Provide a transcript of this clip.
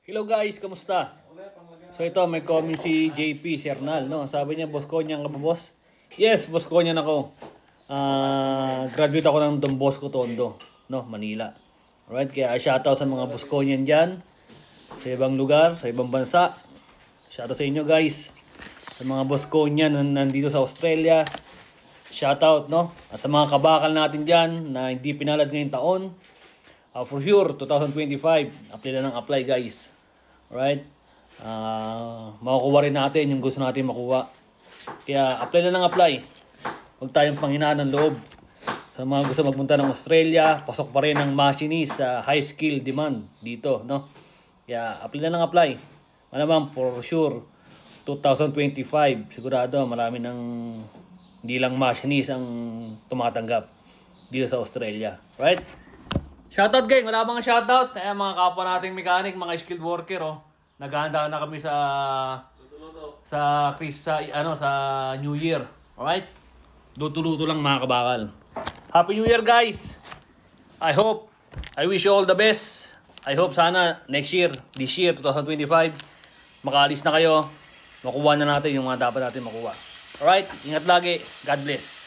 Hello guys, kamusta? So ito, may comment si JP, si Arnal, no? Sabi niya, boss ko niyan ka ba, boss? Yes, boss ko niyan ako. Graduate ako ng Don Bosco Tondo, no? Manila. Alright, kaya shoutout sa mga boss ko niyan dyan. Sa ibang lugar, sa ibang bansa. Shoutout sa inyo guys. Sa mga boss ko niyan nandito sa Australia. Shoutout, no? At sa mga kabakal natin dyan na hindi pinalad ngayong taon. For sure, 2025, apply na ng apply guys. Alright? Makukuha rin natin yung gusto natin makuha. Kaya apply na ng apply. Huwag tayong panghinaan ng loob. Sa mga gusto magpunta ng Australia, pasok pa rin ang machinist sa high skill demand dito, no? Kaya apply na ng apply. Malamang for sure, 2025, sigurado marami ng hindi lang machinist ang tumatanggap dito sa Australia. Right? Shoutout gang, wala bang shoutout? Kaya mga kapwa nating mechanic, mga skilled worker, oh. Naghahanda na kami sa New Year. Alright? Luto-luto lang mga kabakal. Happy New Year guys! I wish you all the best. I hope sana this year, 2025, makaalis na kayo. Makuha na natin yung mga dapat natin makuha. Alright? Ingat lagi. God bless.